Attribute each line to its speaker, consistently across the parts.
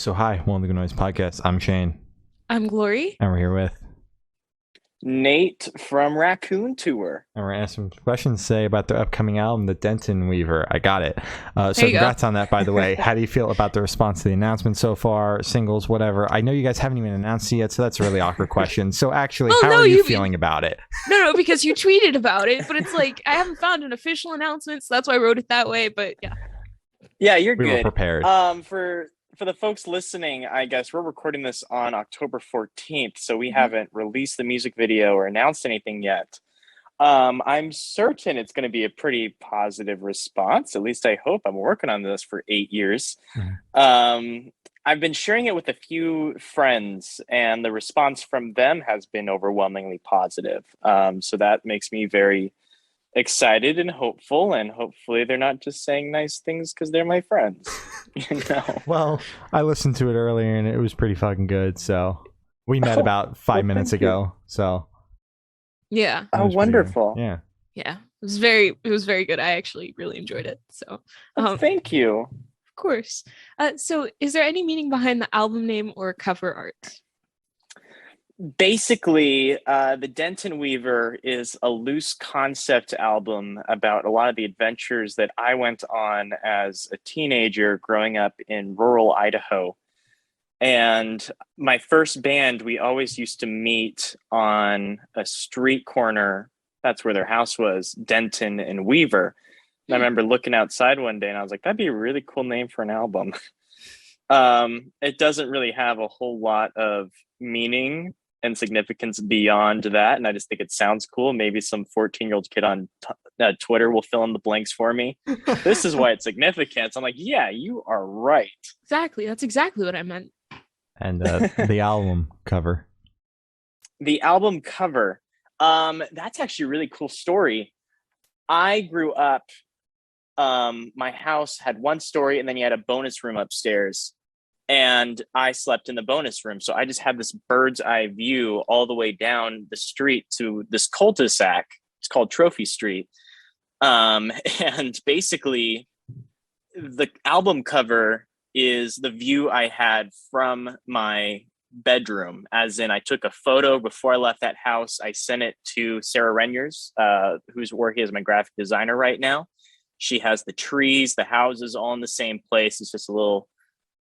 Speaker 1: So hi, welcome to the Noise Podcast. I'm Shane,
Speaker 2: I'm Glory.
Speaker 1: and we're here with,
Speaker 3: Nate from Raccoon Tour.
Speaker 1: and we're gonna ask some questions say about their upcoming album, The Dentonweaver. I got it. So
Speaker 2: There you go.
Speaker 1: congrats on that, by the way. How do you feel about the response to the announcement so far? Singles, whatever. I know you guys haven't even announced it yet, so that's a really awkward question. So actually,
Speaker 2: Well,
Speaker 1: how
Speaker 2: no,
Speaker 1: are you
Speaker 2: you-
Speaker 1: feeling about it?
Speaker 2: No, because you tweeted about it, but it's like I haven't found an official announcement, so that's why I wrote it that way. But yeah,
Speaker 3: Yeah, you're
Speaker 1: We were
Speaker 3: good.
Speaker 1: prepared.
Speaker 3: For the folks listening, I guess we're recording this on October 14th, so we
Speaker 2: Mhm.
Speaker 3: haven't released the music video or announced anything yet. I'm certain it's going to be a pretty positive response. At least I hope. I'm working on this for 8 years. I've been sharing it with a few friends, and the response from them has been overwhelmingly positive. So that makes me very excited and hopeful, and hopefully they're not just saying nice things because they're my friends. You know.
Speaker 1: Well, I listened to it earlier, and it was pretty fucking good. So we met about 5 minutes
Speaker 3: thank you.
Speaker 1: ago. So
Speaker 2: yeah,
Speaker 1: it
Speaker 3: Oh,
Speaker 1: was pretty good.
Speaker 3: wonderful.
Speaker 1: Yeah.
Speaker 2: yeah. It was very good. I actually really enjoyed it. So,
Speaker 3: Thank you.
Speaker 2: of course. So, is there any meaning behind the album name or cover art?
Speaker 3: Basically, the Dentonweaver is a loose concept album about a lot of the adventures that I went on as a teenager growing up in rural Idaho. And my first band, we always used to meet on a street corner. That's where their house was, Denton and Weaver. And I remember looking outside one day and I was like, that'd be a really cool name for an album. It doesn't really have a whole lot of meaning and significance beyond that. And I just think it sounds cool. Maybe some 14-year-old kid on Twitter will fill in the blanks for me. This is why it's significant. So I'm like, yeah, you are right.
Speaker 2: Exactly. That's exactly what I meant.
Speaker 1: And the album cover.
Speaker 3: The album cover. That's actually a really cool story. I grew up, my house had one story and then you had a bonus room upstairs. And I slept in the bonus room. So I just had this bird's eye view all the way down the street to this cul-de-sac. It's called Trophy Street. And basically, the album cover is the view I had from my bedroom. As in, I took a photo before I left that house. I sent it to Sarah Renyers, who's working as my graphic designer right now. She has the trees, the houses all in the same place. It's just a little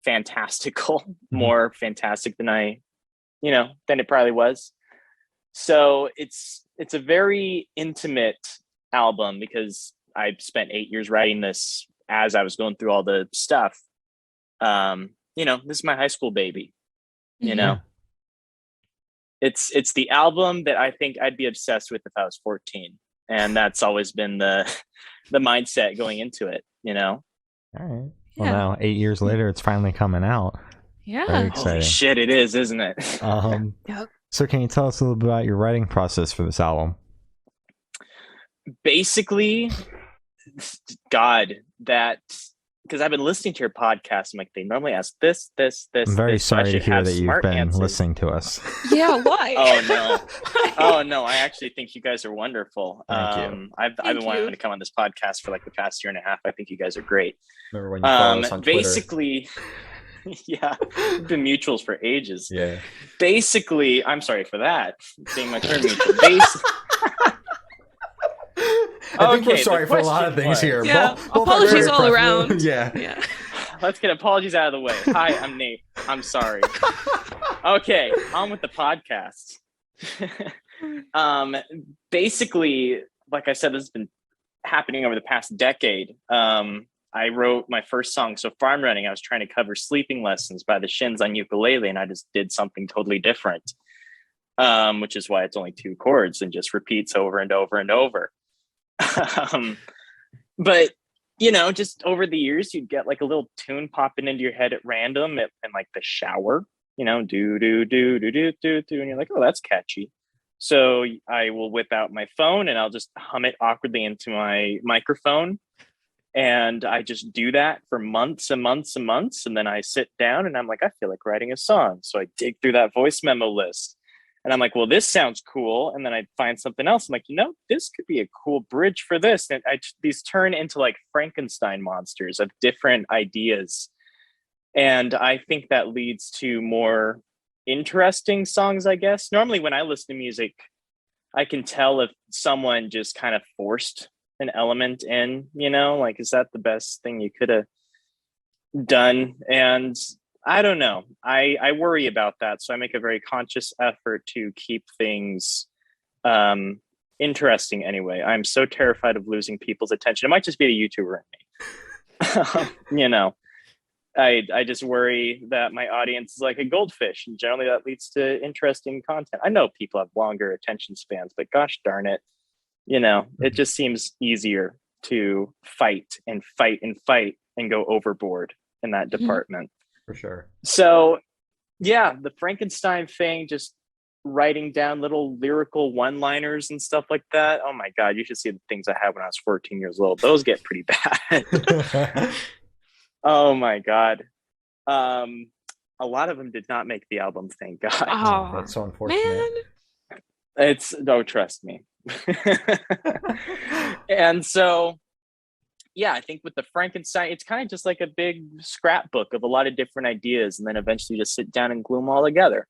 Speaker 3: fantastical, more fantastic than than it probably was. So it's a very intimate album because I spent 8 years writing this as I was going through all the stuff. This is my high school baby. You know, it's the album that I think I'd be obsessed with if I was 14, and that's always been the mindset going into it.
Speaker 1: All right. Well,
Speaker 2: Yeah.
Speaker 1: now 8 years later, it's finally coming out. Very
Speaker 2: Yeah.
Speaker 1: exciting.
Speaker 3: Holy shit, it is, isn't it?
Speaker 2: Yep.
Speaker 1: So can you tell us a little bit about your writing process for this album?
Speaker 3: Basically, God, that because I've been listening to your podcast. I'm like, they normally ask this.
Speaker 1: I'm very
Speaker 3: this, so I
Speaker 1: sorry to
Speaker 3: should
Speaker 1: hear
Speaker 3: have
Speaker 1: that you've
Speaker 3: smart
Speaker 1: been
Speaker 3: answers.
Speaker 1: listening to us.
Speaker 2: Yeah. Why?
Speaker 3: Oh no.
Speaker 2: Why?
Speaker 3: Oh no, I actually think you guys are wonderful.
Speaker 1: Thank you.
Speaker 3: I've
Speaker 2: Thank
Speaker 3: been wanting
Speaker 2: you.
Speaker 3: to come on this podcast for like the past year and a half. I think you guys are great.
Speaker 1: Remember when you followed us on Twitter?
Speaker 3: Basically, yeah, we've been mutuals for ages.
Speaker 1: Yeah.
Speaker 3: Basically, I'm sorry for that. Being my term mutual.
Speaker 1: I think we're
Speaker 3: Okay,
Speaker 1: sorry
Speaker 3: the
Speaker 1: for a lot of
Speaker 3: question
Speaker 1: things
Speaker 3: was-
Speaker 1: here.
Speaker 2: Yeah,
Speaker 1: Both are
Speaker 2: apologies
Speaker 1: very
Speaker 2: all
Speaker 1: preferable.
Speaker 2: around.
Speaker 1: Yeah.
Speaker 2: Yeah.
Speaker 3: Let's get apologies out of the way. Hi, I'm Nate. I'm sorry. Okay, on with the podcast. Basically, like I said, this has been happening over the past decade. I wrote my first song, so Farm Running, I was trying to cover Sleeping Lessons by the Shins on ukulele, and I just did something totally different, which is why it's only 2 chords and just repeats over and over and over. But just over the years, you'd get like a little tune popping into your head at random in like the shower, do, do, do, do, do, do, do. And you're like, oh, that's catchy. So I will whip out my phone and I'll just hum it awkwardly into my microphone. And I just do that for months and months and months. And then I sit down and I'm like, I feel like writing a song. So I dig through that voice memo list. And I'm like, well, this sounds cool. And then I find something else. I'm like, this could be a cool bridge for this. And these turn into like Frankenstein monsters of different ideas. And I think that leads to more interesting songs, I guess. Normally when I listen to music, I can tell if someone just kind of forced an element in, like, is that the best thing you could have done? And I don't know. I worry about that. So I make a very conscious effort to keep things interesting anyway. I'm so terrified of losing people's attention. It might just be a YouTuber in me. I just worry that my audience is like a goldfish, and generally that leads to interesting content. I know people have longer attention spans, but gosh darn it, it just seems easier to fight and fight and fight and go overboard in that department.
Speaker 1: For sure.
Speaker 3: So yeah, the Frankenstein thing, just writing down little lyrical one-liners and stuff like that. Oh my God, you should see the things I had when I was 14 years old. Those get pretty bad. Oh my God. A lot of them did not make the album, thank God.
Speaker 2: Oh,
Speaker 1: that's so unfortunate.
Speaker 2: Man.
Speaker 3: Trust me. And so, yeah, I think with the Frankenstein, it's kind of just like a big scrapbook of a lot of different ideas, and then eventually just sit down and glue them all together.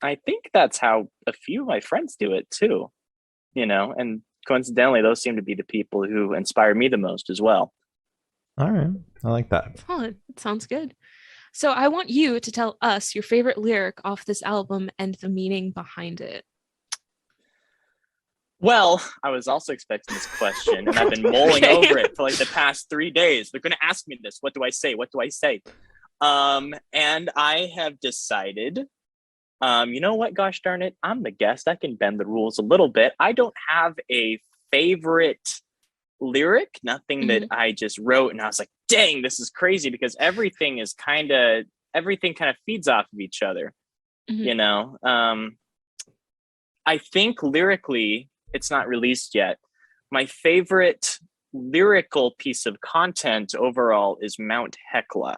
Speaker 3: I think that's how a few of my friends do it too, and coincidentally, those seem to be the people who inspire me the most as well.
Speaker 1: All right. I like that.
Speaker 2: Solid. It sounds good. So I want you to tell us your favorite lyric off this album and the meaning behind it.
Speaker 3: Well, I was also expecting this question, and I've been mulling over it for like the past 3 days. They're going to ask me this. What do I say? What do I say? And I have decided, you know what? Gosh darn it. I'm the guest. I can bend the rules a little bit. I don't have a favorite lyric, nothing that I just wrote and I was like, dang, this is crazy, because everything kind of feeds off of each other. I think lyrically, it's not released yet. My favorite lyrical piece of content overall is Mount Hekla,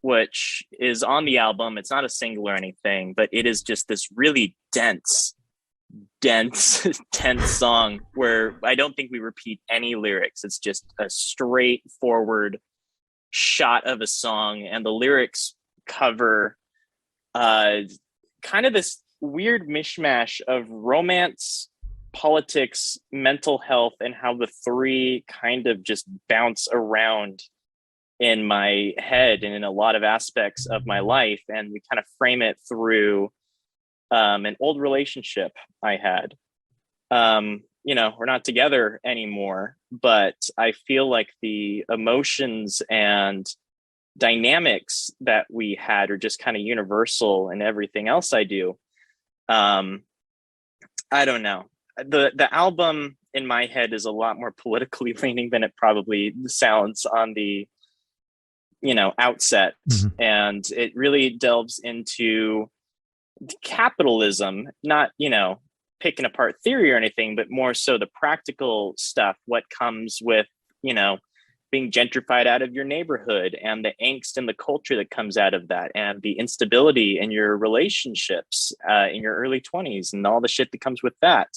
Speaker 3: which is on the album. It's not a single or anything, but it is just this really dense song where I don't think we repeat any lyrics. It's just a straightforward shot of a song, and the lyrics cover kind of this weird mishmash of romance, politics, mental health, and how the three kind of just bounce around in my head and in a lot of aspects of my life. And we kind of frame it through an old relationship I had. We're not together anymore, but I feel like the emotions and dynamics that we had are just kind of universal in everything else I do. I don't know. The album in my head is a lot more politically leaning than it probably sounds on the, outset. And it really delves into capitalism, not, picking apart theory or anything, but more so the practical stuff, what comes with, being gentrified out of your neighborhood, and the angst and the culture that comes out of that, and the instability in your relationships in your early 20s, and all the shit that comes with that.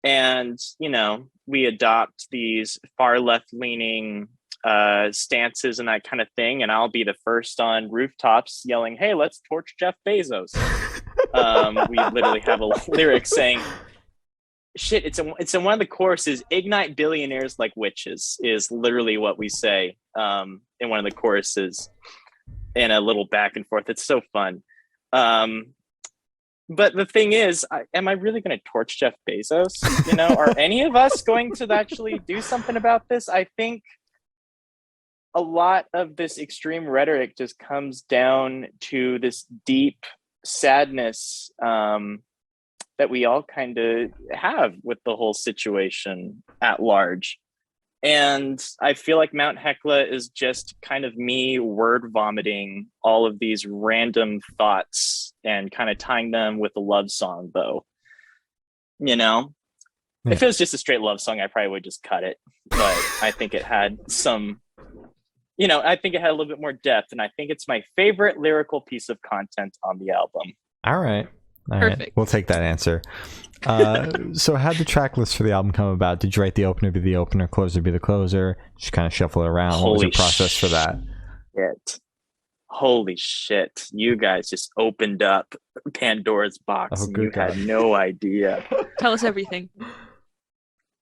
Speaker 3: And, we adopt these far left leaning stances and that kind of thing. And I'll be the first on rooftops yelling, "Hey, let's torch Jeff Bezos." We literally have a lyric saying, shit, it's in one of the choruses, "Ignite billionaires like witches," is literally what we say in one of the choruses, in a little back and forth. It's so fun. But the thing is, am I really going to torch Jeff Bezos? Are any of us going to actually do something about this? I think a lot of this extreme rhetoric just comes down to this deep sadness that we all kind of have with the whole situation at large. And I feel like Mount Hekla is just kind of me word vomiting all of these random thoughts and kind of tying them with a love song, though. If it was just a straight love song, I probably would just cut it. But I think it had some, I think it had a little bit more depth. And I think it's my favorite lyrical piece of content on the album.
Speaker 1: All right.
Speaker 2: Perfect.
Speaker 1: Right. We'll take that answer. So how'd the track list for the album come about? Did you write the opener be the opener, closer be the closer? Just kind of shuffle it around. What was your process for that?
Speaker 3: shit. Holy shit. You guys just opened up Pandora's box
Speaker 1: Oh,
Speaker 3: and
Speaker 1: good
Speaker 3: you
Speaker 1: God.
Speaker 3: had no idea.
Speaker 2: Tell us everything.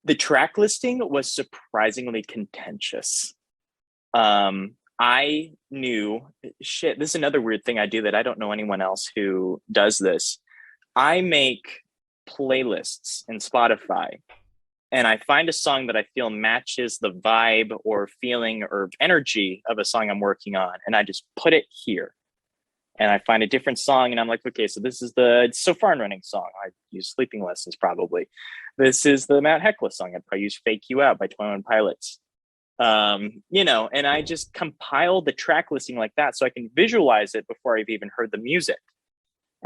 Speaker 3: The track listing was surprisingly contentious. I knew, shit, this is another weird thing I do that I don't know anyone else who does this. I make playlists in Spotify and I find a song that I feel matches the vibe or feeling or energy of a song I'm working on, and I just put it here. And I find a different song, and I'm like, okay, so this is the So Far and Running song. I use Sleeping Lessons probably. This is the Mount Hekla song. I'd probably use Fake You Out by 21 Pilots. And I just compile the track listing like that so I can visualize it before I've even heard the music.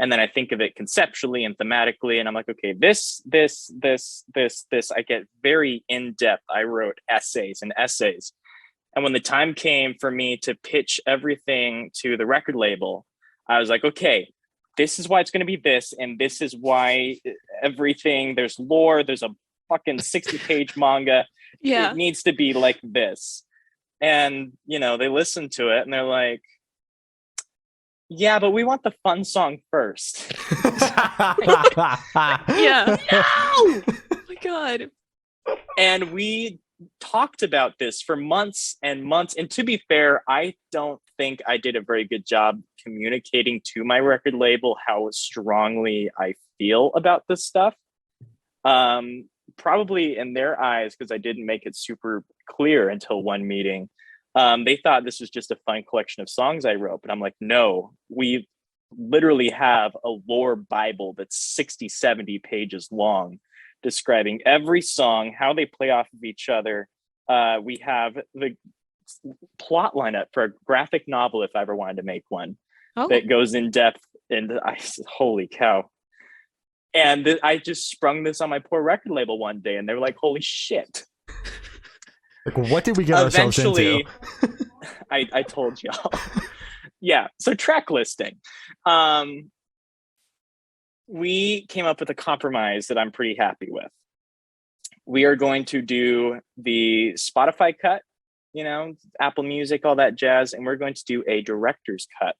Speaker 3: And then I think of it conceptually and thematically, and I'm like, okay, this. I get very in-depth. I wrote essays and essays. And when the time came for me to pitch everything to the record label, I was like, okay, this is why it's going to be this, and this is why everything, there's lore, there's a fucking 60-page manga.
Speaker 2: Yeah.
Speaker 3: It needs to be like this. And, they listen to it, and they're like, yeah, but we want the fun song first.
Speaker 2: Yeah.
Speaker 3: No!
Speaker 2: Oh my God.
Speaker 3: And we talked about this for months and months. And to be fair, I don't think I did a very good job communicating to my record label how strongly I feel about this stuff. Probably in their eyes, because I didn't make it super clear until one meeting. They thought this was just a fun collection of songs I wrote, but I'm like, no, we literally have a lore Bible that's 60, 70 pages long, describing every song, how they play off of each other. We have the plot lineup for a graphic novel, if I ever wanted to make one, that goes in depth. And I said, holy cow. And I just sprung this on my poor record label one day, and they were like, holy shit.
Speaker 1: Like, what did we get ourselves into?
Speaker 3: I told y'all. Yeah, so track listing. We came up with a compromise that I'm pretty happy with. We are going to do the Spotify cut, Apple Music, all that jazz, and we're going to do a director's cut.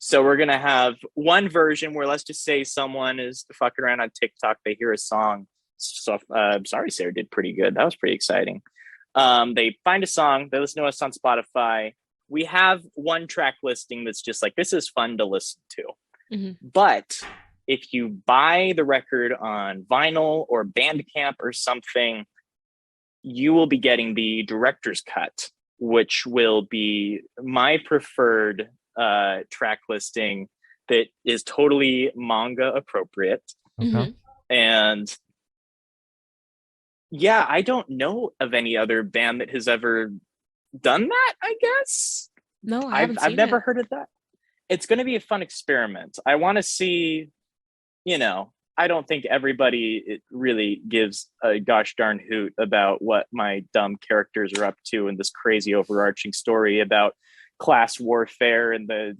Speaker 3: So we're going to have one version where, let's just say someone is fucking around on TikTok, they hear a song. So, Sorry Sarah did pretty good. That was pretty exciting. They find a song, they listen to us on Spotify. We have one track listing that's just like, this is fun to listen to. Mm-hmm. But if you buy the record on vinyl or Bandcamp or something, you will be getting the director's cut, which will be my preferred track listing that is totally manga appropriate. Mm-hmm. And yeah, I don't know of any other band that has ever done that, I guess.
Speaker 2: No,
Speaker 3: I've never heard of that. It's going to be a fun experiment. I want to see, I don't think everybody really gives a gosh darn hoot about what my dumb characters are up to in this crazy overarching story about class warfare and the,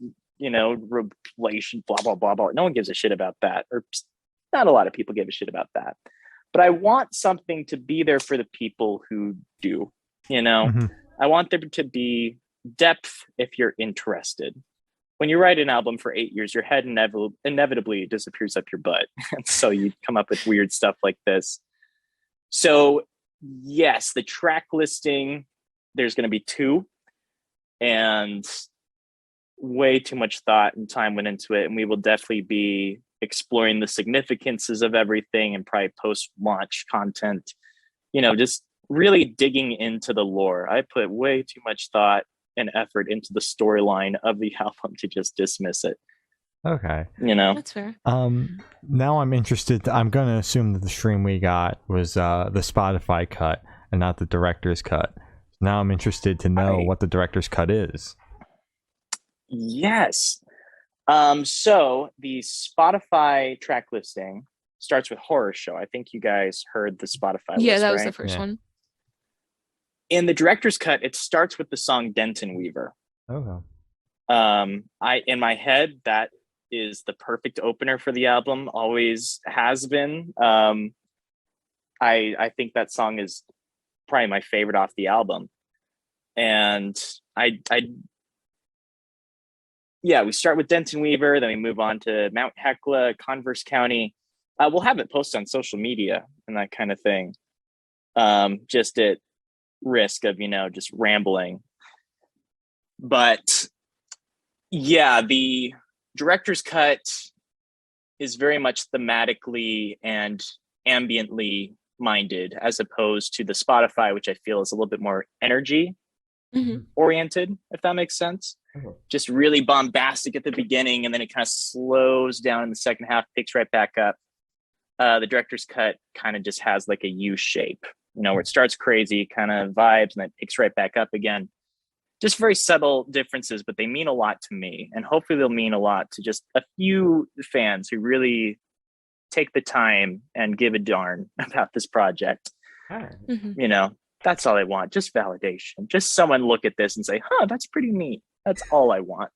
Speaker 3: relation, blah, blah, blah, blah. No one gives a shit about that. Or not a lot of people give a shit about that. But I want something to be there for the people who do, Mm-hmm. I want there to be depth if you're interested. When you write an album for 8 years, your head inevitably disappears up your butt. And so you come up with weird stuff like this. So yes, the track listing, there's going to be 2. And way too much thought and time went into it. And we will definitely be exploring the significances of everything and probably post-launch content, just really digging into the lore. I put way too much thought and effort into the storyline of the album to just dismiss it.
Speaker 1: Okay.
Speaker 2: That's fair.
Speaker 1: Now I'm interested. I'm going to assume that the stream we got was the Spotify cut and not the director's cut. Now I'm interested to know what the director's cut is.
Speaker 3: Yes. So the Spotify track listing starts with Horror Show. I think you guys heard the Spotify list,
Speaker 2: that was
Speaker 3: right?
Speaker 2: the first one.
Speaker 3: In the director's cut, it starts with the song Dentonweaver. In my head, that is the perfect opener for the album, always has been. I think that song is probably my favorite off the album. And yeah, we start with Dentonweaver, then we move on to Mount Hekla, Converse County. We'll have it posted on social media and that kind of thing. Just at risk of, just rambling. But yeah, the director's cut is very much thematically and ambiently minded, as opposed to the Spotify, which I feel is a little bit more energy oriented, if that makes sense. Just really bombastic at the beginning, and then it kind of slows down in the second half, picks right back up. The director's cut kind of just has like a U shape, where it starts crazy, kind of vibes, and then picks right back up again. Just very subtle differences, but they mean a lot to me, and hopefully they'll mean a lot to just a few fans who really take the time and give a darn about this project. That's all I want. Just validation. Just someone look at this and say, that's pretty neat. That's all I want.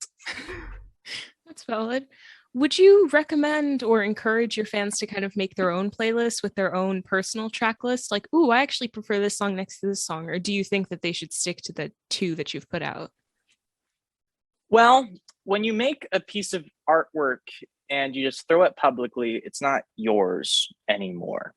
Speaker 2: That's valid. Would you recommend or encourage your fans to kind of make their own playlists with their own personal track list? Like, ooh, I actually prefer this song next to this song. Or do you think that they should stick to the two that you've put out?
Speaker 3: Well, when you make a piece of artwork and you just throw it publicly, it's not yours anymore.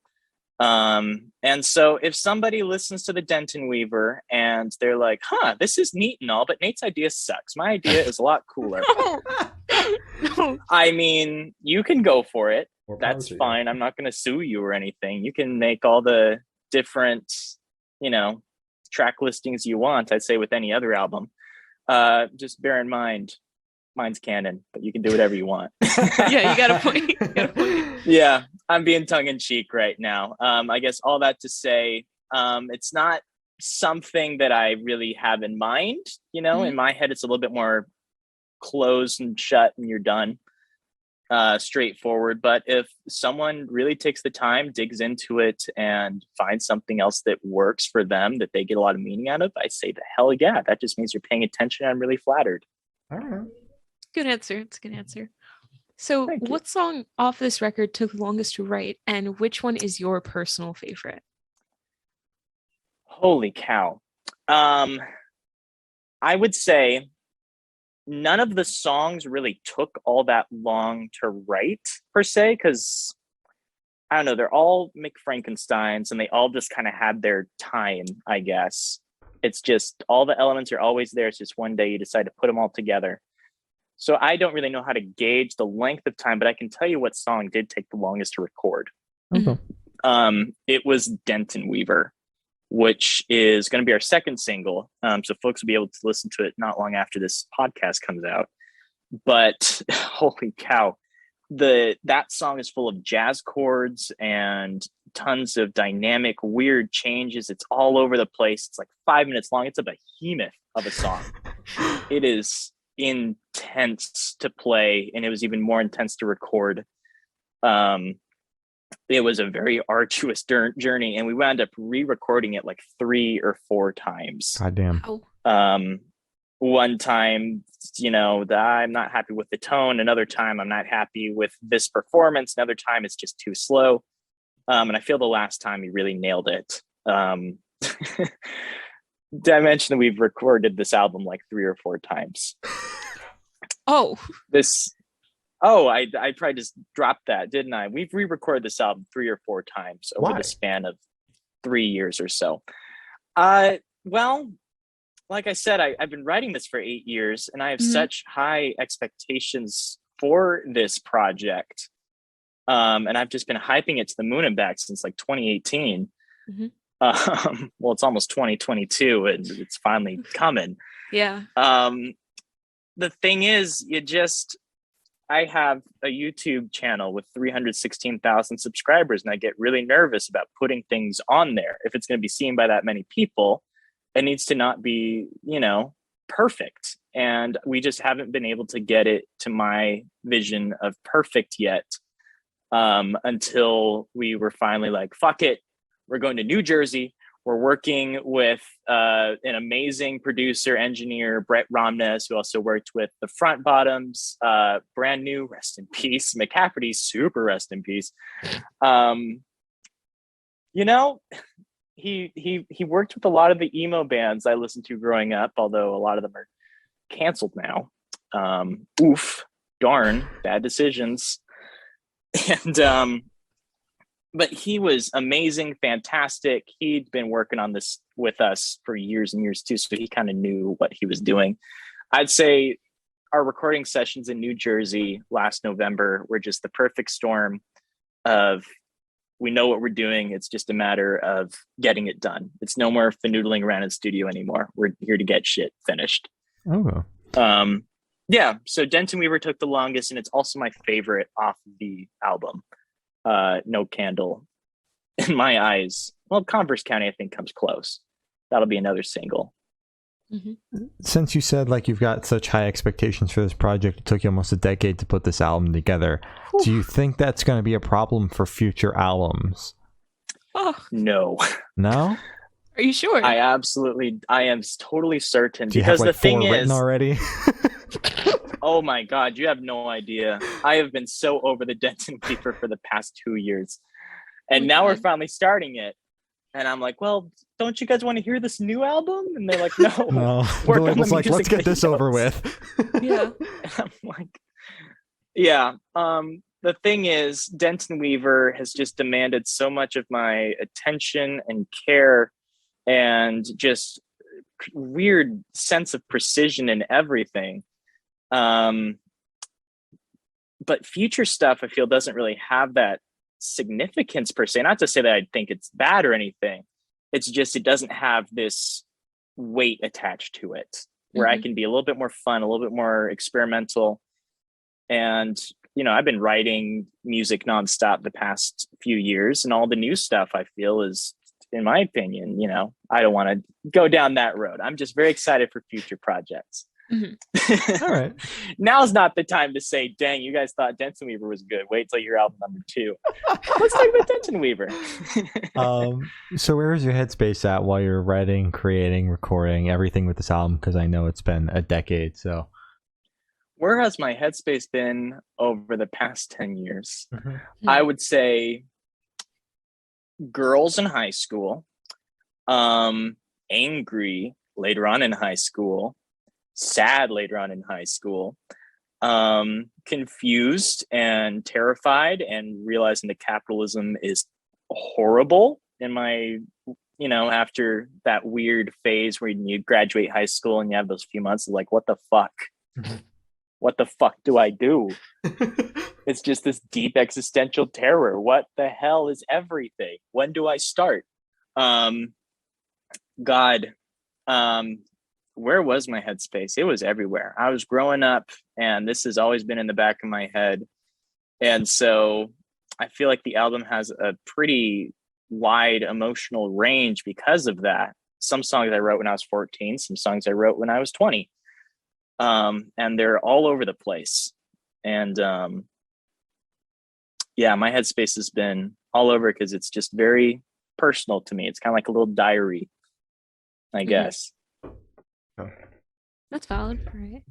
Speaker 3: And so if somebody listens to the Dentonweaver and they're like, this is neat and all, but Nate's idea sucks. My idea is a lot cooler.
Speaker 2: No.
Speaker 3: I mean, you can go for it. That's fine. I'm not going to sue you or anything. You can make all the different, track listings you want, I'd say, with any other album. Just bear in mind, mine's canon, but you can do whatever you want.
Speaker 2: Yeah, you got a point.
Speaker 3: Yeah, I'm being tongue-in-cheek right now. I guess all that to say, it's not something that I really have in mind. In my head, it's a little bit more closed and shut and you're done, straightforward. But if someone really takes the time, digs into it, and finds something else that works for them, that they get a lot of meaning out of, I say the hell yeah. That just means you're paying attention. I'm really flattered.
Speaker 1: All right.
Speaker 2: Good answer. It's a good answer. So what song off this record took the longest to write, and which one is your personal favorite?
Speaker 3: Holy cow. I would say none of the songs really took all that long to write, per se, because I don't know, they're all McFrankensteins and they all just kind of had their time, I guess. It's just all the elements are always there. It's just one day you decide to put them all together. So I don't really know how to gauge the length of time, but I can tell you what song did take the longest to record. It was Dentonweaver, which is going to be our second single. So folks will be able to listen to it not long after this podcast comes out. But holy cow, that song is full of jazz chords and tons of dynamic, weird changes. It's all over the place. It's like 5 minutes long. It's a behemoth of a song. It is intense to play, and it was even more intense to record. It was a very arduous journey, and we wound up re-recording it like 3 or 4 times.
Speaker 1: God damn.
Speaker 3: One time, I'm not happy with the tone. Another time, I'm not happy with this performance. Another time, it's just too slow. And I feel the last time he really nailed it. Did I mention that we've recorded this album like 3 or 4 times? I probably just dropped that, didn't I? We've re-recorded this album 3 or 4 times over the span of 3 years or so. Well, like I said, I've been writing this for 8 years, and I have such high expectations for this project. And I've just been hyping it to the moon and back since like 2018. Well, it's almost 2022 and it's finally coming.
Speaker 2: Yeah.
Speaker 3: The thing is, I have a YouTube channel with 316,000 subscribers, and I get really nervous about putting things on there. If it's going to be seen by that many people, it needs to not be, perfect. And we just haven't been able to get it to my vision of perfect yet, until we were finally like, fuck it. We're going to New Jersey. We're working with an amazing producer, engineer, Brett Romness, who also worked with the Front Bottoms, brand new, rest in peace, McCafferty, super rest in peace. he worked with a lot of the emo bands I listened to growing up, although a lot of them are canceled now. Oof, darn, bad decisions. And but he was amazing, fantastic. He'd been working on this with us for years and years too, so he kind of knew what he was doing. I'd say our recording sessions in New Jersey last November were just the perfect storm of, we know what we're doing. It's just a matter of getting it done. It's no more fanoodling around in the studio anymore. We're here to get shit finished.
Speaker 1: Oh.
Speaker 3: Yeah. So Dentonweaver took the longest, and it's also my favorite off the album. No Candle, in my eyes. Well, Converse County, I think, comes close. That'll be another single.
Speaker 2: Mm-hmm.
Speaker 1: Since you said like you've got such high expectations for this project, it took you almost a decade to put this album together.
Speaker 2: Oof.
Speaker 1: Do you think that's going to be a problem for future albums?
Speaker 2: Oh,
Speaker 3: No.
Speaker 1: No?
Speaker 2: are you sure?
Speaker 3: I am totally certain.
Speaker 1: Do you
Speaker 3: Because
Speaker 1: have like
Speaker 3: the thing
Speaker 1: 4 written
Speaker 3: is,
Speaker 1: already?
Speaker 3: oh my God, you have no idea. I have been so over the Dentonweaver for the past 2 years. And now we're finally starting it. And I'm like, well, don't you guys want to hear this new album? And they're like, no.
Speaker 1: No.
Speaker 3: Work
Speaker 1: The
Speaker 3: on
Speaker 1: label's
Speaker 3: the
Speaker 1: like, let's
Speaker 3: music
Speaker 1: get this
Speaker 3: videos."
Speaker 1: over with.
Speaker 2: Yeah.
Speaker 3: And I'm like, yeah. The thing is, Dentonweaver has just demanded so much of my attention and care, and just weird sense of precision in everything. But future stuff, I feel, doesn't really have that significance per se. Not to say that I think it's bad or anything. It's just, it doesn't have this weight attached to it, where I can be a little bit more fun, a little bit more experimental. And, you know, I've been writing music nonstop the past few years, and all the new stuff I feel is, in my opinion, you know, I don't want to go down that road. I'm just very excited for future projects.
Speaker 2: Mm-hmm.
Speaker 1: All right.
Speaker 3: Now's not the time to say, dang, you guys thought Dentonweaver was good. Wait till your album number 2. Let's talk about Dentonweaver.
Speaker 1: So where is your headspace at while you're writing, creating, recording, everything with this album? Because I know it's been a decade, so.
Speaker 3: Where has my headspace been over the past 10 years?
Speaker 1: Mm-hmm.
Speaker 3: I would say girls in high school, angry later on in high school, sad later on in high school, confused and terrified, and realizing that capitalism is horrible in my, you know, after that weird phase where you graduate high school and you have those few months of like, what the fuck? What the fuck do I do? It's just this deep existential terror. What the hell is everything? When do I start? God, where was my headspace? It was everywhere. I was growing up, and this has always been in the back of my head. And so I feel like the album has a pretty wide emotional range because of that. Some songs I wrote when I was 14, some songs I wrote when I was 20. And they're all over the place. And yeah, my headspace has been all over because it's just very personal to me. It's kind of like a little diary, I guess.
Speaker 2: That's valid. All right.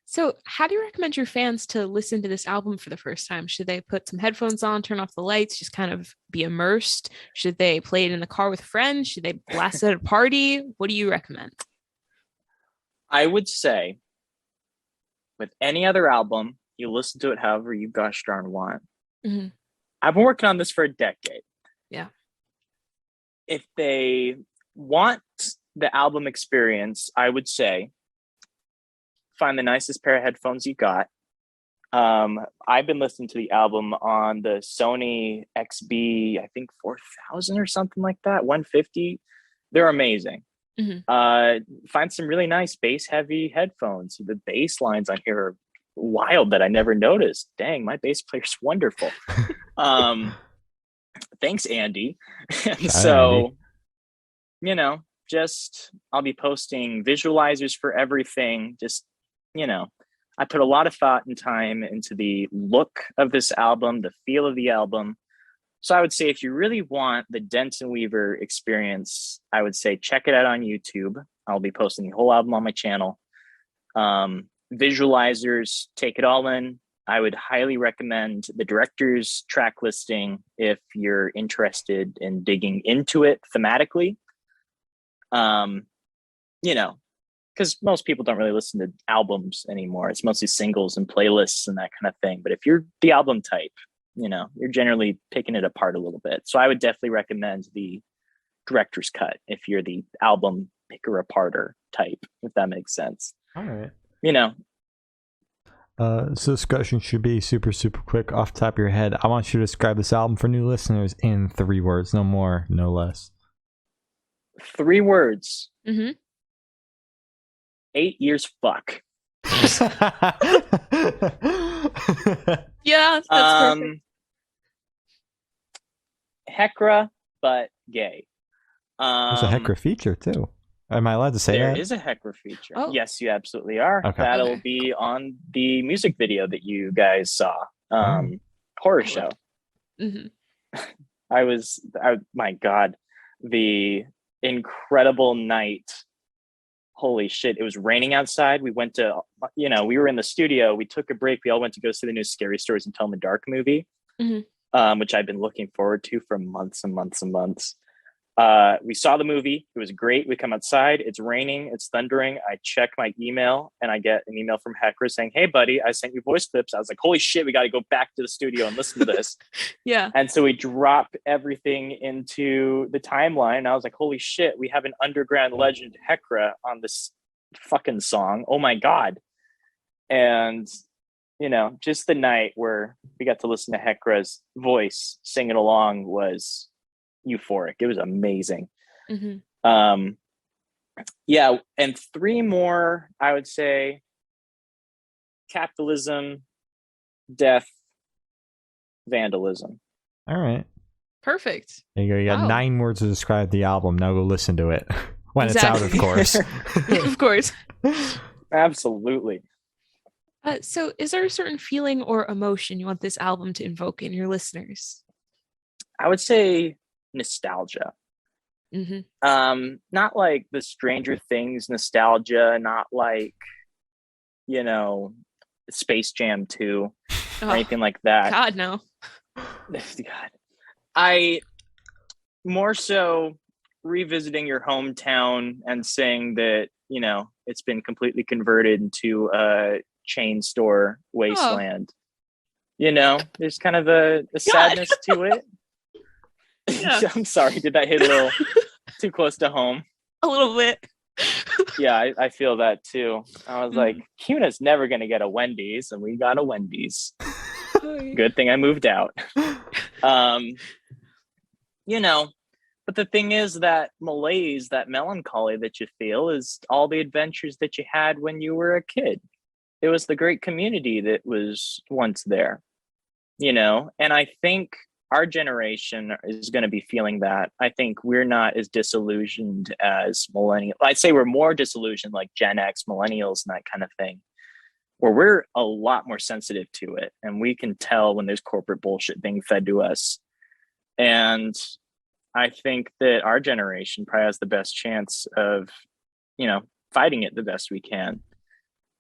Speaker 2: So how do you recommend your fans to listen to this album for the first time? Should they put some headphones on, turn off the lights, just kind of be immersed? Should they play it in the car with friends? Should they blast it at a party? What do you recommend?
Speaker 3: I would say with any other album, you listen to it however you gosh darn want.
Speaker 2: Mm-hmm.
Speaker 3: I've been working on this for a decade.
Speaker 2: Yeah.
Speaker 3: If they want the album experience, I would say find the nicest pair of headphones you got. I've been listening to the album on the Sony XB, I think 4000 or something like that, 150. They're amazing. Find some really nice bass heavy headphones. The bass lines on here are wild that I never noticed. Dang, my bass player's wonderful. Thanks, Andy. And so,
Speaker 1: Andy.
Speaker 3: You know, just I'll be posting visualizers for everything. Just, you know, I put a lot of thought and time into the look of this album, the feel of the album. So I would say if you really want the Dentonweaver experience, I would say check it out on YouTube. I'll be posting the whole album on my channel. Visualizers, take it all in. I would highly recommend the director's track listing if you're interested in digging into it thematically. You know, because most people don't really listen to albums anymore. It's mostly singles and playlists and that kind of thing. But if you're the album type, you know, you're generally picking it apart a little bit. So I would definitely recommend the director's cut if you're the album picker aparter type, if that makes sense.
Speaker 1: All right.
Speaker 3: You know.
Speaker 1: This discussion should be super, super quick. Off the top of your head, I want you to describe this album for new listeners in 3 words. No more, no less.
Speaker 3: 3 words.
Speaker 2: Mm-hmm.
Speaker 3: 8 years fuck.
Speaker 2: Yeah, that's perfect.
Speaker 3: Hekla, but gay.
Speaker 1: There's a Hekla feature too. Am I allowed to say that?
Speaker 3: There is a Hekla feature.
Speaker 2: Oh.
Speaker 3: Yes, you absolutely are.
Speaker 1: Okay.
Speaker 3: That'll be on the music video that you guys saw. Horror show.
Speaker 2: Mm-hmm.
Speaker 3: My God, the incredible night. Holy shit, it was raining outside. We went to, we were in the studio. We took a break. We all went to go see the new Scary Stories and Tell in the Dark movie, which I've been looking forward to for months and months and months. We saw the movie. It was great. We come outside. It's raining. It's thundering. I check my email and I get an email from Hekla saying, "Hey, buddy, I sent you voice clips." I was like, holy shit, we got to go back to the studio and listen to this.
Speaker 2: Yeah.
Speaker 3: And so we dropped everything into the timeline. I was like, holy shit, we have an underground legend, Hekla, on this fucking song. Oh my God. And, just the night where we got to listen to Hekla's voice singing along was euphoric. It was amazing.
Speaker 2: Mm-hmm.
Speaker 3: Yeah, and 3 more, I would say: capitalism, death, vandalism.
Speaker 1: All right.
Speaker 2: Perfect.
Speaker 1: There you go. You got 9 words to describe the album. Now go listen to it when it's out, of course.
Speaker 2: Of course.
Speaker 3: Absolutely.
Speaker 2: So is there a certain feeling or emotion you want this album to invoke in your listeners?
Speaker 3: I would say nostalgia.
Speaker 2: Mm-hmm.
Speaker 3: Not like the Stranger Things nostalgia, not like, Space Jam 2 or anything like that.
Speaker 2: God, no.
Speaker 3: God. I more so revisiting your hometown and saying that, it's been completely converted into a chain store wasteland. There's kind of a sadness to it. Yeah. I'm sorry, did that hit a little too close to home?
Speaker 2: A little bit.
Speaker 3: Yeah, I feel that too. I was like, Cuna's never going to get a Wendy's, and we got a Wendy's. Good thing I moved out. But the thing is, that malaise, that melancholy that you feel is all the adventures that you had when you were a kid. It was the great community that was once there, and I think our generation is going to be feeling that. I think we're not as disillusioned as millennials. I'd say we're more disillusioned, like Gen X, millennials, and that kind of thing, where we're a lot more sensitive to it. And we can tell when there's corporate bullshit being fed to us. And I think that our generation probably has the best chance of, fighting it the best we can.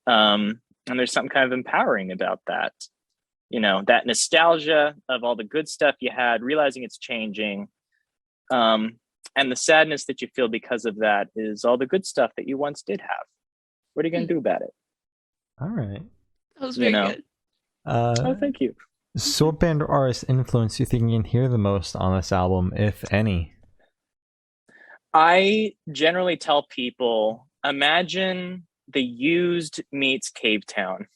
Speaker 3: And there's something kind of empowering about that. That nostalgia of all the good stuff you had, realizing it's changing. And the sadness that you feel because of that is all the good stuff that you once did have. What are you going to do about it?
Speaker 1: All right.
Speaker 2: That was very good.
Speaker 3: Thank you.
Speaker 1: So what band or artist influence you think you can hear the most on this album, if any?
Speaker 3: I generally tell people, imagine The Used meets Cave Town.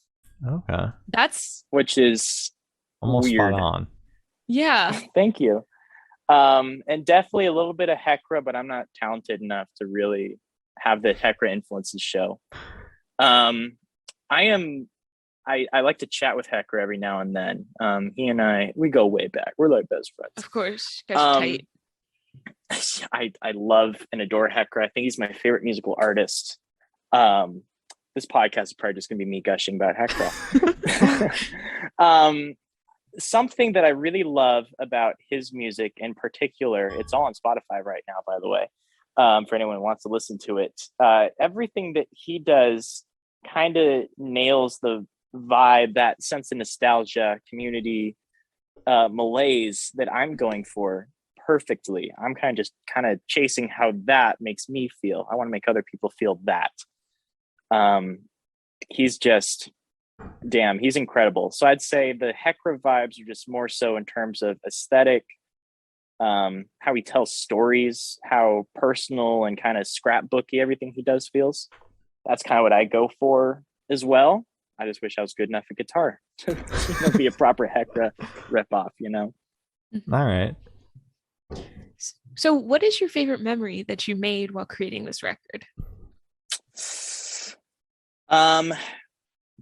Speaker 1: Okay.
Speaker 3: Which is
Speaker 1: almost
Speaker 3: weird.
Speaker 1: Spot on.
Speaker 2: Yeah.
Speaker 3: Thank you. And definitely a little bit of Hekla, but I'm not talented enough to really have the Hekla influences show. I like to chat with Hekla every now and then. He and we go way back. We're like best friends.
Speaker 2: Of course. You guys are tight.
Speaker 3: I love and adore Hekla. I think he's my favorite musical artist. This podcast is probably just going to be me gushing about Hekla. Something that I really love about his music in particular, it's all on Spotify right now, by the way, for anyone who wants to listen to it. Everything that he does kind of nails the vibe, that sense of nostalgia, community, malaise that I'm going for perfectly. I'm kind of chasing how that makes me feel. I want to make other people feel that. He's just, damn, he's incredible. So I'd say the Hekla vibes are just more so in terms of aesthetic, how he tells stories, how personal and kind of scrapbooky everything he does feels. That's kind of what I go for as well. I just wish I was good enough at guitar to be a proper Hekla ripoff, you know?
Speaker 1: All right.
Speaker 2: So what is your favorite memory that you made while creating this record?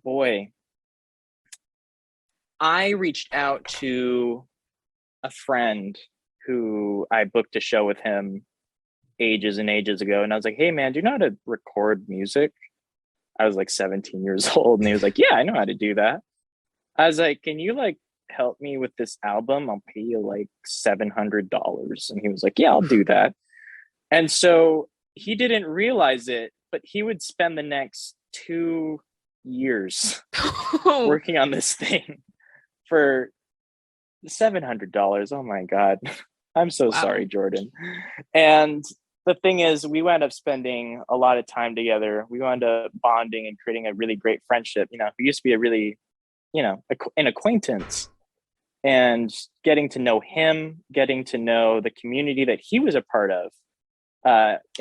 Speaker 3: Boy, I reached out to a friend who I booked a show with him ages and ages ago. And I was like, hey man, do you know how to record music? I was like 17 years old. And he was like, yeah, I know how to do that. I was like, can you like help me with this album? I'll pay you like $700. And he was like, yeah, I'll do that. And so he didn't realize it, but he would spend the next 2 years working on this thing for $700. Oh my God. I'm so sorry, Jordan. And the thing is, we wound up spending a lot of time together. We wound up bonding and creating a really great friendship. You know, we used to be a really, you know, an acquaintance, and getting to know him, getting to know the community that he was a part of.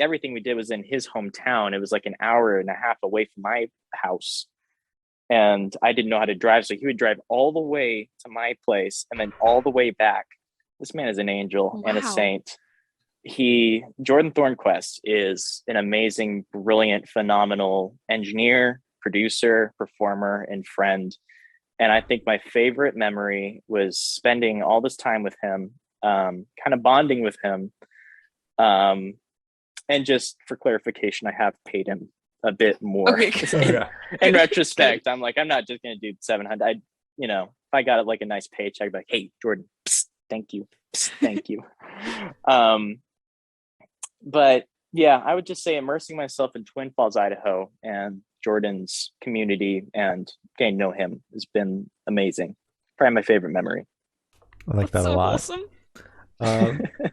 Speaker 3: Everything we did was in his hometown. It was like an hour and a half away from my house. And I didn't know how to drive. So he would drive all the way to my place and then all the way back. This man is an angel and a saint. Jordan Thornquist is an amazing, brilliant, phenomenal engineer, producer, performer, and friend. And I think my favorite memory was spending all this time with him, kind of bonding with him. And just for clarification, I have paid him a bit more. Okay. In retrospect, I'm like, I'm not just going to do 700. You know, if I got like a nice paycheck, I'd be like, hey, Jordan, psst, thank you. Psst, thank you. But yeah, I would just say immersing myself in Twin Falls, Idaho, and Jordan's community and getting to know him has been amazing. Probably my favorite memory.
Speaker 1: I like that a lot. Awesome.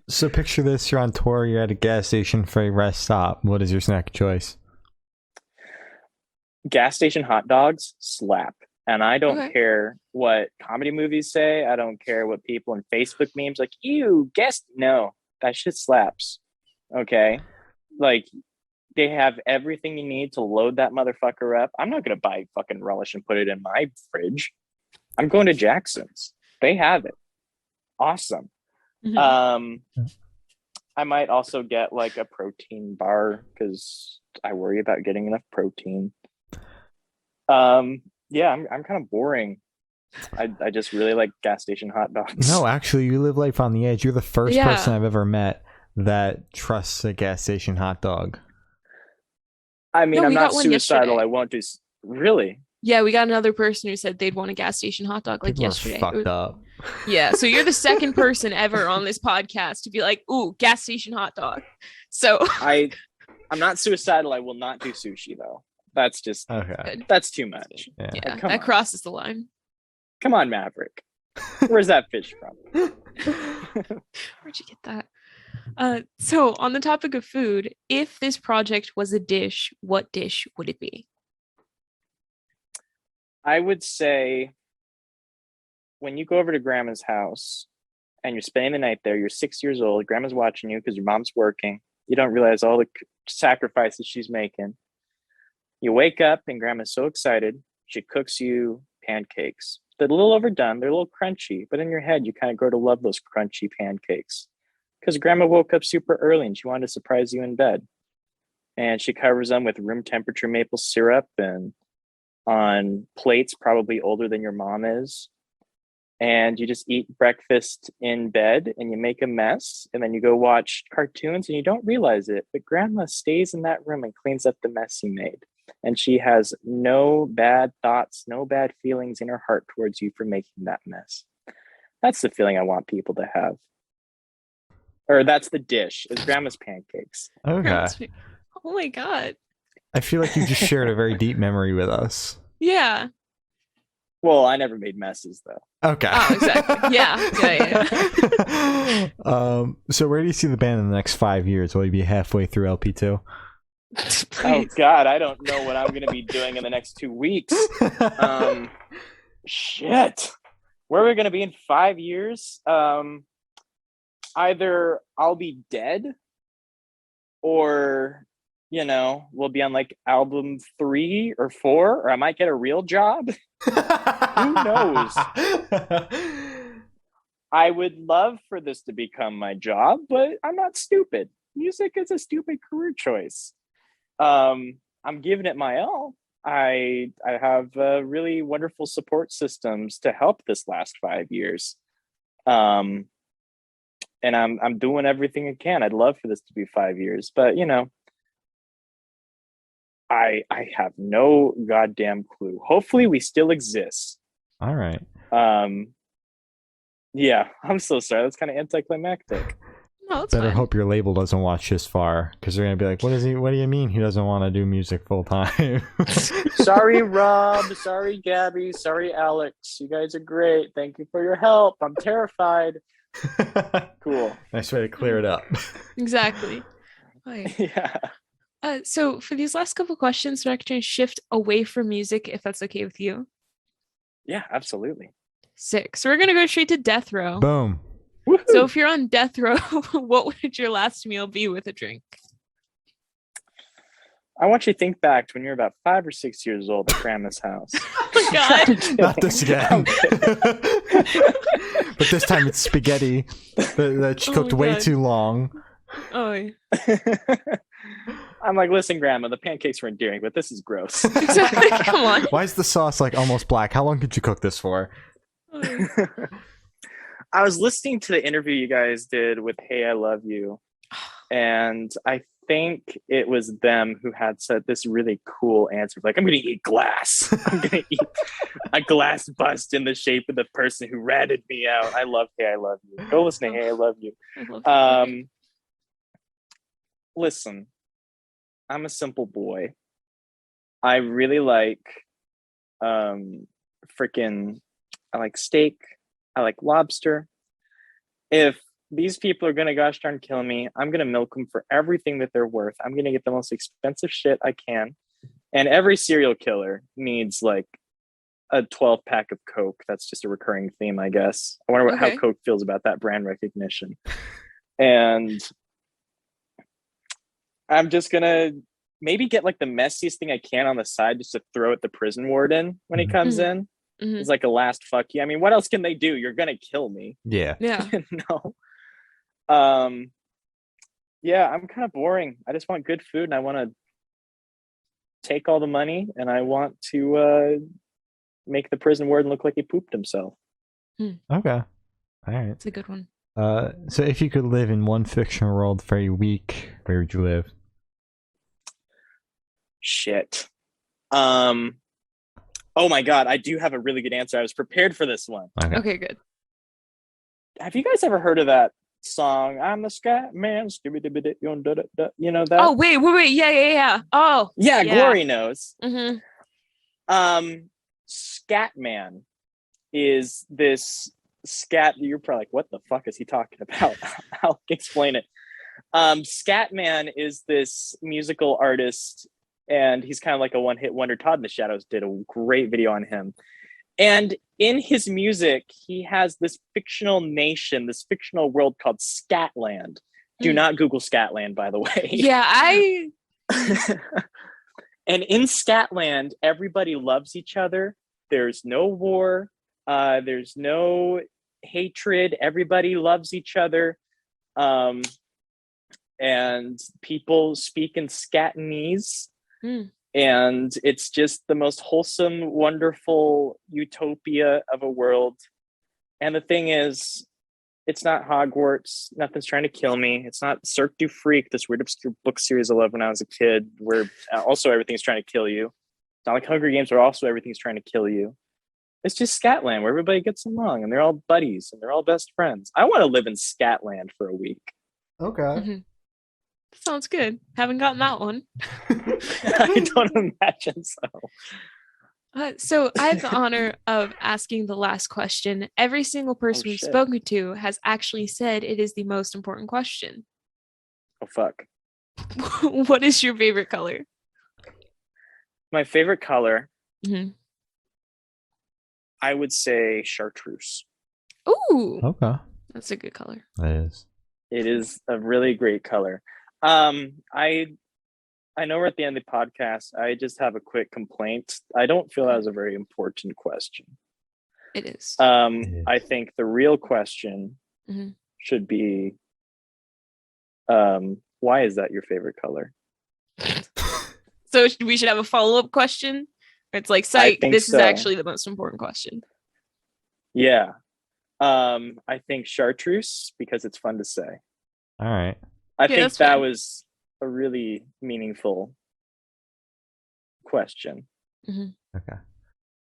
Speaker 1: So picture this, you're on tour, you're at a gas station for a rest stop. What is your snack choice?
Speaker 3: Gas station hot dogs slap. And I don't care what comedy movies say. I don't care what people in Facebook memes like, ew, no, that shit slaps. Okay. Like, they have everything you need to load that motherfucker up. I'm not going to buy fucking relish and put it in my fridge. I'm going to Jackson's. They have it. Awesome. Mm-hmm. I might also get like a protein bar because I worry about getting enough protein. Yeah, I'm kind of boring. I just really like gas station hot dogs.
Speaker 1: No, actually, you live life on the edge. You're the first person I've ever met that trusts a gas station hot dog.
Speaker 3: I mean, I'm not suicidal. Yesterday. I won't do. Really?
Speaker 2: Yeah, we got another person who said they'd want a gas station hot dog like yesterday.
Speaker 1: Fucked up.
Speaker 2: Yeah, so you're the second person ever on this podcast to be like, "Ooh, gas station hot dog." So
Speaker 3: I'm not suicidal. I will not do sushi though. That's just that's too much.
Speaker 2: Yeah, that crosses the line.
Speaker 3: Come on, Maverick. Where's that fish from?
Speaker 2: Where'd you get that? So on the topic of food, if this project was a dish, what dish would it be?
Speaker 3: I would say when you go over to grandma's house and you're spending the night there, you're 6 years old, grandma's watching you because your mom's working. You don't realize all the sacrifices she's making. You wake up and grandma's so excited. She cooks you pancakes. They're a little overdone. They're a little crunchy, but in your head, you kind of grow to love those crunchy pancakes because grandma woke up super early and she wanted to surprise you in bed. And she covers them with room temperature maple syrup and on plates probably older than your mom is. And you just eat breakfast in bed and you make a mess. And then you go watch cartoons and you don't realize it. But grandma stays in that room and cleans up the mess you made. And she has no bad thoughts, no bad feelings in her heart towards you for making that mess. That's the feeling I want people to have. Or that's the dish, is grandma's pancakes.
Speaker 1: Okay.
Speaker 2: Oh my God.
Speaker 1: I feel like you just shared a very deep memory with us.
Speaker 2: Yeah.
Speaker 3: Well, I never made messes though.
Speaker 1: Okay.
Speaker 2: Oh, exactly. Yeah.
Speaker 1: So where do you see the band in the next 5 years? Will you be halfway through LP2?
Speaker 3: Oh God, I don't know what I'm gonna be doing in the next 2 weeks. Shit. Where are we gonna be in 5 years? Either I'll be dead, or we'll be on like album 3 or 4, or I might get a real job. Who knows? I would love for this to become my job, but I'm not stupid. Music is a stupid career choice. I'm giving it my all. I have really wonderful support systems to help this last 5 years. And I'm doing everything I can. I'd love for this to be 5 years, but I have no goddamn clue. Hopefully we still exist.
Speaker 1: All right.
Speaker 3: Yeah, I'm so sorry. That's kind of anticlimactic.
Speaker 2: No, it's
Speaker 1: Better
Speaker 2: fine.
Speaker 1: hope your label doesn't watch this far, because they're gonna be like, "What do you mean he doesn't want to do music full time?"
Speaker 3: Sorry, Rob. Sorry, Gabby. Sorry, Alex. You guys are great. Thank you for your help. I'm terrified. Cool.
Speaker 1: Nice way to clear it up.
Speaker 2: Exactly. Okay.
Speaker 3: Yeah.
Speaker 2: So for these last couple questions, we're actually going to shift away from music, if that's okay with you.
Speaker 3: Yeah, absolutely.
Speaker 2: Sick. So we're going to go straight to death row.
Speaker 1: Boom.
Speaker 3: Woo-hoo.
Speaker 2: So if you're on death row, what would your last meal be with a drink?
Speaker 3: I want you to think back to when you were about 5 or 6 years old at Grandma's house.
Speaker 2: Oh my God.
Speaker 1: Not this again. But this time it's spaghetti that she cooked way
Speaker 2: God.
Speaker 1: too long.
Speaker 2: Oh,
Speaker 3: I'm like, listen, Grandma, the pancakes were endearing, but this is gross.
Speaker 2: exactly. Come on.
Speaker 1: Why is the sauce like almost black? How long could you cook this for?
Speaker 2: Oh.
Speaker 3: I was listening to the interview you guys did with Hey, I Love You. And I think it was them who had said this really cool answer. Like, I'm going to eat glass. I'm going to eat a glass bust in the shape of the person who ratted me out. I love Hey, I Love You. Go listen to Hey, I Love You.
Speaker 2: I love that.
Speaker 3: Listen, I'm a simple boy. I really like I like steak. I like lobster. If these people are going to gosh darn kill me, I'm going to milk them for everything that they're worth. I'm going to get the most expensive shit I can. And every serial killer needs like a 12-pack of Coke. That's just a recurring theme, I guess. I wonder how Coke feels about that brand recognition. And I'm just going to maybe get like the messiest thing I can on the side just to throw at the prison warden when he comes in.
Speaker 2: Mm-hmm.
Speaker 3: It's like a last fuck you. I mean, what else can they do? You're going to kill me.
Speaker 1: Yeah.
Speaker 2: Yeah.
Speaker 3: No. Yeah, I'm kind of boring. I just want good food, and I want to take all the money, and I want to make the prison warden look like he pooped himself.
Speaker 1: Okay. All right.
Speaker 2: It's a good one.
Speaker 1: So if you could live in one fictional world for a week, where would you live?
Speaker 3: Shit. Oh my God, I do have a really good answer. I was prepared for this one.
Speaker 2: Okay, good.
Speaker 3: Have you guys ever heard of that song? I'm the scat man. You know that?
Speaker 2: Oh, wait. Yeah. Oh.
Speaker 3: Yeah, Glory knows.
Speaker 2: Mm-hmm.
Speaker 3: Scatman is this scat. You're probably like, what the fuck is he talking about? I'll explain it. Scatman is this musical artist, and he's kind of like a one-hit wonder. Todd in the Shadows did a great video on him. And in his music, he has this fictional nation, this fictional world called Scatland. Do not Google Scatland, by the way.
Speaker 2: Yeah,
Speaker 3: And in Scatland, everybody loves each other. There's no war. There's no hatred. Everybody loves each other. And people speak in Scatanese. And it's just the most wholesome, wonderful utopia of a world. And the thing is, it's not Hogwarts. Nothing's trying to kill me. It's not Cirque du Freak, this weird obscure book series I loved when I was a kid, where also everything's trying to kill you. It's not like Hunger Games, where also everything's trying to kill you. It's just Scatland, where everybody gets along, and they're all buddies, and they're all best friends. I want to live in Scatland for a week.
Speaker 1: Okay.
Speaker 2: Mm-hmm. Sounds good. Haven't gotten that one.
Speaker 3: I don't imagine so.
Speaker 2: So I have the honor of asking the last question. Every single person we've
Speaker 3: shit.
Speaker 2: spoken to has actually said it is the most important question.
Speaker 3: Oh, fuck.
Speaker 2: What is your favorite color?
Speaker 3: My favorite color,
Speaker 2: Mm-hmm.
Speaker 3: I would say chartreuse.
Speaker 2: Ooh,
Speaker 1: Okay.
Speaker 2: that's a good color.
Speaker 1: That is.
Speaker 3: It is a really great color. I know we're at the end of the podcast. I just have a quick complaint. I don't feel that was a very important question.
Speaker 2: It is.
Speaker 3: I think the real question
Speaker 2: Mhm.
Speaker 3: should be, why is that your favorite color?
Speaker 2: So we should have a follow-up question. It's like, psych,
Speaker 3: think
Speaker 2: this is
Speaker 3: so.
Speaker 2: actually the most important question.
Speaker 3: Yeah. I think chartreuse because it's fun to say.
Speaker 1: All right.
Speaker 3: I think
Speaker 2: that's
Speaker 3: that
Speaker 2: fine.
Speaker 3: was a really meaningful question.
Speaker 1: Okay.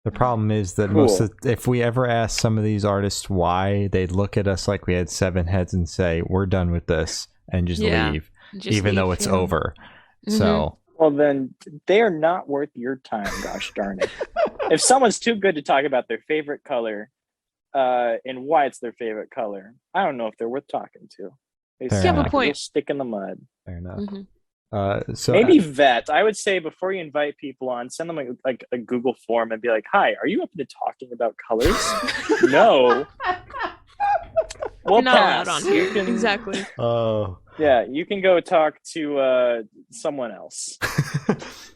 Speaker 1: The problem is that
Speaker 3: Cool.
Speaker 1: if we ever ask some of these artists why, they'd look at us like we had 7 heads and say, "We're done with this," and just
Speaker 2: Yeah.
Speaker 1: leave,
Speaker 2: Just
Speaker 1: even though
Speaker 2: leave,
Speaker 1: it's
Speaker 2: yeah.
Speaker 1: over.
Speaker 2: Mhm.
Speaker 1: So
Speaker 3: Well, then they are not worth your time. Gosh darn it! If someone's too good to talk about their favorite color, and why it's their favorite color, I don't know if they're worth talking to. They
Speaker 1: Fair
Speaker 3: seem
Speaker 1: enough.
Speaker 3: like a real
Speaker 2: Point.
Speaker 3: stick in the mud.
Speaker 1: fair enough.
Speaker 2: Mhm.
Speaker 1: So
Speaker 3: Maybe vet. I would say before you invite people on, send them a Google form and be like, "Hi, are you open to talking about colors?" No. We'll
Speaker 2: You're not
Speaker 3: pass.
Speaker 2: allowed on here.
Speaker 3: You can-
Speaker 2: Exactly.
Speaker 1: Oh.
Speaker 3: Yeah, you can go talk to someone else.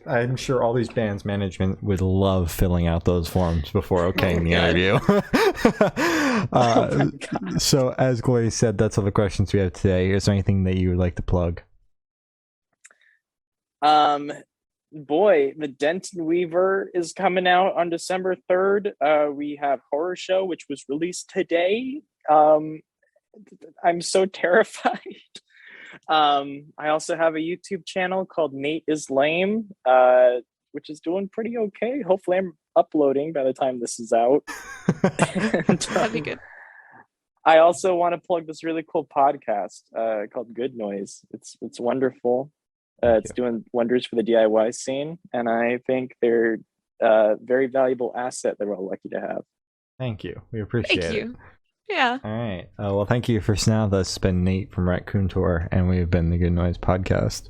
Speaker 1: I'm sure all these bands' management would love filling out those forms before okaying the interview. So, as Gloria said, that's all the questions we have today. Is there anything that you would like to plug?
Speaker 3: Boy, the Dentonweaver is coming out on December 3rd. We have Horror Show, which was released today. I'm so terrified. I also have a YouTube channel called Nate is Lame, which is doing pretty okay. Hopefully I'm uploading by the time this is out.
Speaker 2: That'd be good.
Speaker 3: I also want to plug this really cool podcast called Good Noise. It's wonderful. It's doing wonders for the DIY scene, and I think they're a very valuable asset that we're all lucky to have.
Speaker 1: Thank you. We appreciate
Speaker 2: Thank
Speaker 1: it.
Speaker 2: you. Yeah.
Speaker 1: All right. Well, thank you for sitting down with us. It's been Nate from Raccoon Tour, and we've been the Good Noise Podcast.